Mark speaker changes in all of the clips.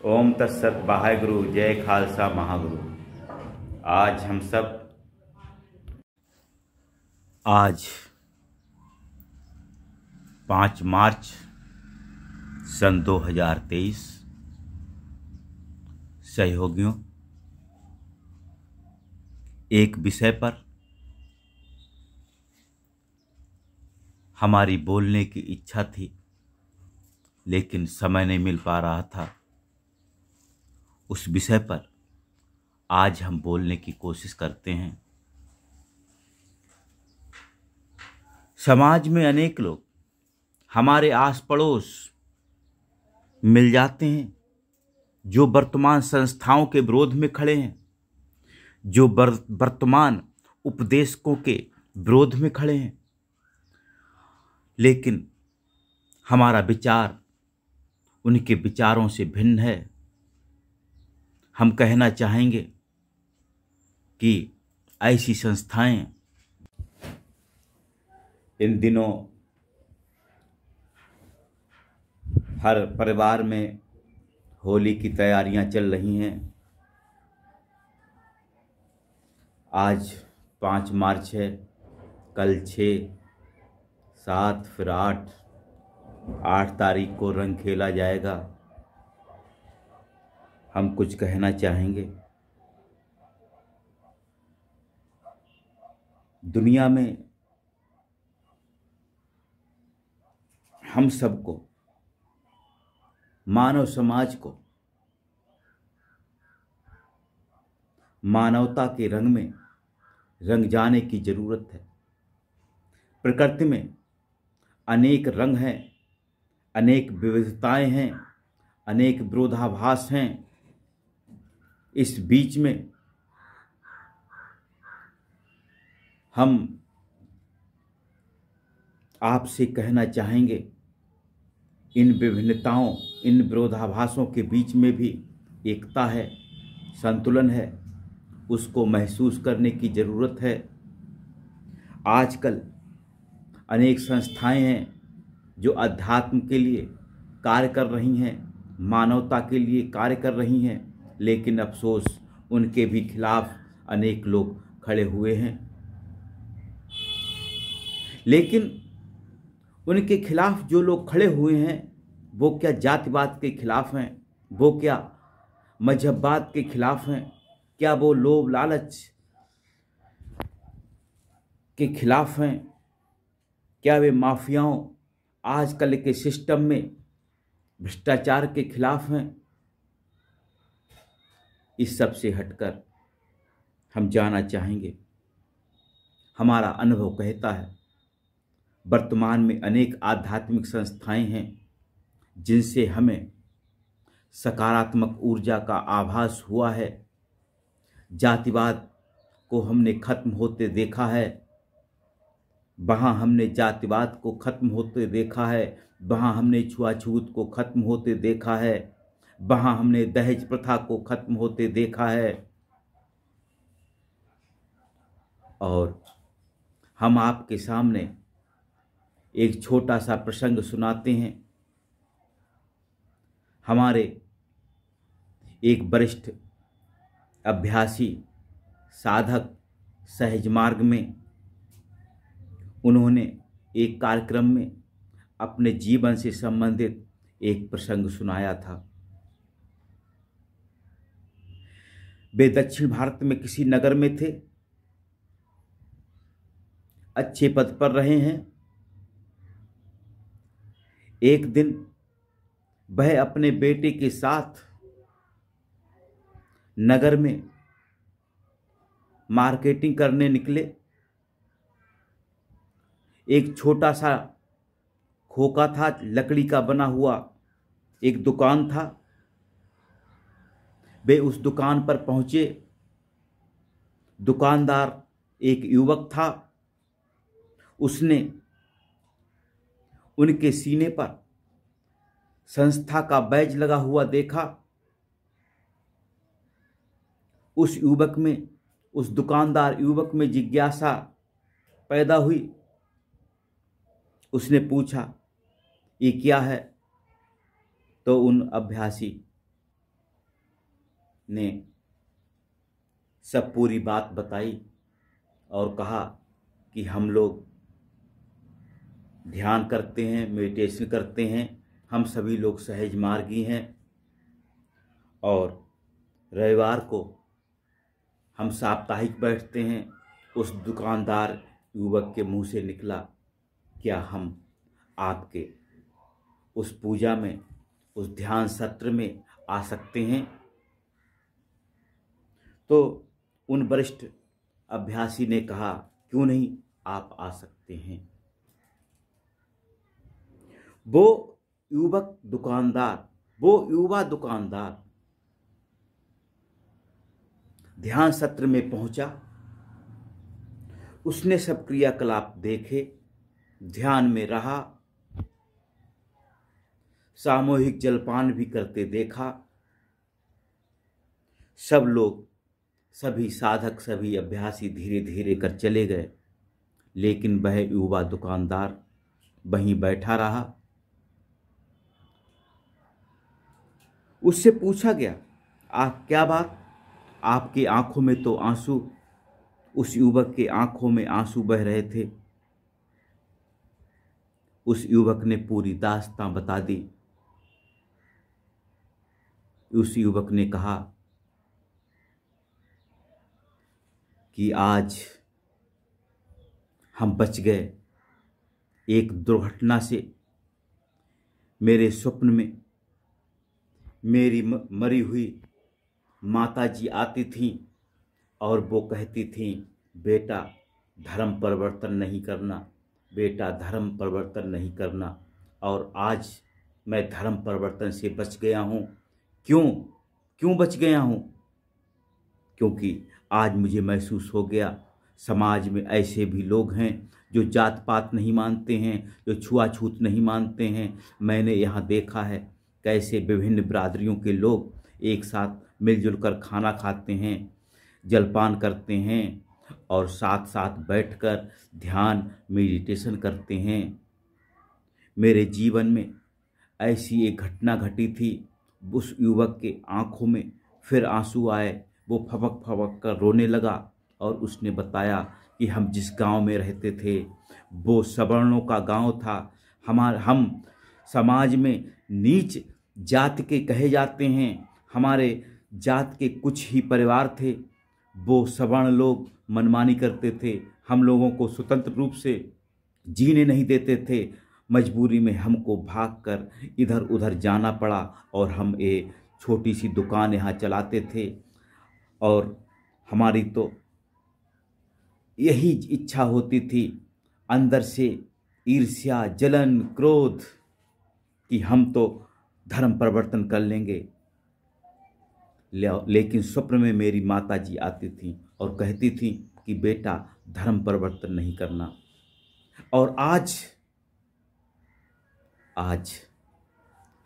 Speaker 1: ओम तत्सत वाहेगुरु जय खालसा महागुरु। आज 5 मार्च सन 2023 सहयोगियों, एक विषय पर हमारी बोलने की इच्छा थी, लेकिन समय नहीं मिल पा रहा था। उस विषय पर आज हम बोलने की कोशिश करते हैं। समाज में अनेक लोग हमारे आस पड़ोस मिल जाते हैं जो वर्तमान संस्थाओं के विरोध में खड़े हैं, जो वर्तमान उपदेशकों के विरोध में खड़े हैं, लेकिन हमारा विचार उनके विचारों से भिन्न है। हम कहना चाहेंगे कि ऐसी संस्थाएं इन दिनों हर परिवार में होली की तैयारियां चल रही हैं। आज 5 मार्च है, कल 6, 7, फिर 8 तारीख को रंग खेला जाएगा। हम कुछ कहना चाहेंगे। दुनिया में हम सबको, मानव समाज को मानवता के रंग में रंग जाने की जरूरत है। प्रकृति में अनेक रंग हैं, अनेक विविधताएं हैं, अनेक विरोधाभास हैं। इस बीच में हम आपसे कहना चाहेंगे, इन विभिन्नताओं, इन विरोधाभासों के बीच में भी एकता है, संतुलन है, उसको महसूस करने की ज़रूरत है। आजकल अनेक संस्थाएं हैं जो अध्यात्म के लिए कार्य कर रही हैं, मानवता के लिए कार्य कर रही हैं, लेकिन अफसोस उनके भी खिलाफ अनेक लोग खड़े हुए हैं। लेकिन उनके खिलाफ जो लोग खड़े हुए हैं, वो क्या जातिवाद के खिलाफ हैं? वो क्या मजहबवाद के खिलाफ हैं? क्या वो लोभ लालच के खिलाफ हैं? क्या वे माफियाओं, आजकल के सिस्टम में भ्रष्टाचार के खिलाफ हैं? इस सब से हटकर हम जानना चाहेंगे। हमारा अनुभव कहता है, वर्तमान में अनेक आध्यात्मिक संस्थाएं हैं जिनसे हमें सकारात्मक ऊर्जा का आभास हुआ है। जातिवाद को हमने खत्म होते देखा है। वहाँ हमने जातिवाद को खत्म होते देखा है, वहाँ हमने छुआछूत को खत्म होते देखा है, वहाँ हमने दहेज प्रथा को खत्म होते देखा है। और हम आपके सामने एक छोटा सा प्रसंग सुनाते हैं। हमारे एक वरिष्ठ अभ्यासी साधक सहज मार्ग में, उन्होंने एक कार्यक्रम में अपने जीवन से संबंधित एक प्रसंग सुनाया था। वे दक्षिण भारत में किसी नगर में थे, अच्छे पद पर रहे हैं। एक दिन वह अपने बेटे के साथ नगर में मार्केटिंग करने निकले। एक छोटा सा खोखा था, लकड़ी का बना हुआ एक दुकान था। वे उस दुकान पर पहुंचे। दुकानदार एक युवक था। उसने उनके सीने पर संस्था का बैज लगा हुआ देखा। उस युवक में, उस दुकानदार युवक में जिज्ञासा पैदा हुई। उसने पूछा, ये क्या है? तो उन अभ्यासी ने सब पूरी बात बताई और कहा कि हम लोग ध्यान करते हैं, मेडिटेशन करते हैं, हम सभी लोग सहज मार्गी हैं और रविवार को हम साप्ताहिक बैठते हैं। उस दुकानदार युवक के मुंह से निकला, क्या हम आपके उस पूजा में, उस ध्यान सत्र में आ सकते हैं? तो उन वरिष्ठ अभ्यासी ने कहा, क्यों नहीं, आप आ सकते हैं। वो युवा दुकानदार ध्यान सत्र में पहुंचा। उसने सब क्रियाकलाप देखे, ध्यान में रहा, सामूहिक जलपान भी करते देखा। सब लोग, सभी साधक, सभी अभ्यासी धीरे धीरे कर चले गए, लेकिन वह युवा दुकानदार वहीं बैठा रहा। उससे पूछा गया, आप क्या बात, आपकी आंखों में तो आंसू, उस युवक के आंखों में आंसू बह रहे थे। उस युवक ने पूरी दास्तां बता दी। उस युवक ने कहा कि आज हम बच गए। एक दुर्घटना से मेरे स्वप्न में मेरी मरी हुई माताजी आती थीं और वो कहती थीं, बेटा धर्म परिवर्तन नहीं करना, बेटा धर्म परिवर्तन नहीं करना। और आज मैं धर्म परिवर्तन से बच गया हूँ। क्यों बच गया हूँ? क्योंकि आज मुझे महसूस हो गया, समाज में ऐसे भी लोग हैं जो जात पात नहीं मानते हैं, जो छुआछूत नहीं मानते हैं। मैंने यहाँ देखा है कैसे विभिन्न बिरादरियों के लोग एक साथ मिलजुल कर खाना खाते हैं, जलपान करते हैं और साथ साथ बैठकर ध्यान मेडिटेशन करते हैं। मेरे जीवन में ऐसी एक घटना घटी थी। उस युवक के आंखों में फिर आंसू आए, वो फपक फपक कर रोने लगा और उसने बताया कि हम जिस गांव में रहते थे वो सवर्णों का गांव था। हम समाज में नीच जात के कहे जाते हैं। हमारे जात के कुछ ही परिवार थे, वो सवर्ण लोग मनमानी करते थे, हम लोगों को स्वतंत्र रूप से जीने नहीं देते थे। मजबूरी में हमको भागकर इधर उधर जाना पड़ा और हम एक छोटी सी दुकान यहाँ चलाते थे। और हमारी तो यही इच्छा होती थी अंदर से, ईर्ष्या, जलन, क्रोध, कि हम तो धर्म परिवर्तन कर लेंगे। लेकिन स्वप्न में मेरी माताजी आती थी और कहती थी कि बेटा धर्म परिवर्तन नहीं करना। और आज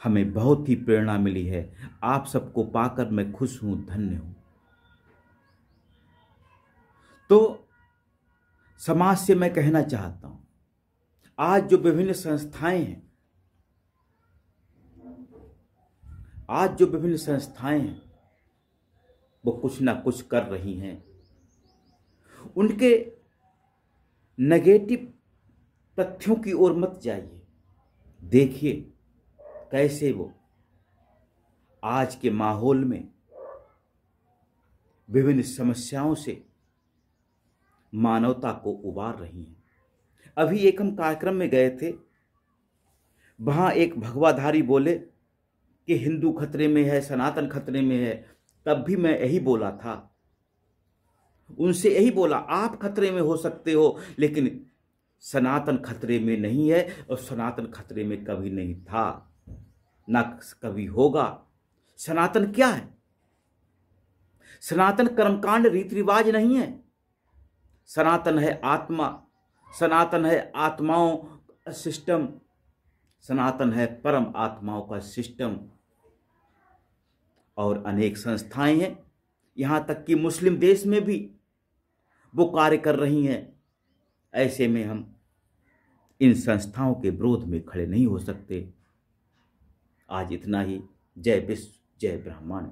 Speaker 1: हमें बहुत ही प्रेरणा मिली है। आप सबको पाकर मैं खुश हूं, धन्य हूं। तो समाज से मैं कहना चाहता हूं, आज जो विभिन्न संस्थाएं हैं, वो कुछ ना कुछ कर रही हैं। उनके नेगेटिव तथ्यों की ओर मत जाइए। देखिए कैसे वो आज के माहौल में विभिन्न समस्याओं से मानवता को उबार रही हैं। अभी एक हम कार्यक्रम में गए थे, वहां एक भगवाधारी बोले कि हिंदू खतरे में है, सनातन खतरे में है। तब भी मैं यही बोला था, उनसे यही बोला, आप खतरे में हो सकते हो लेकिन सनातन खतरे में नहीं है और सनातन खतरे में कभी नहीं था, ना कभी होगा। सनातन क्या है? सनातन कर्मकांड रीति रिवाज नहीं है। सनातन है आत्मा, सनातन है आत्माओं का सिस्टम, सनातन है परम आत्माओं का सिस्टम। और अनेक संस्थाएं हैं, यहां तक कि मुस्लिम देश में भी वो कार्य कर रही हैं। ऐसे में हम इन संस्थाओं के विरोध में खड़े नहीं हो सकते। आज इतना ही। जय विश्व, जय ब्रह्मांड।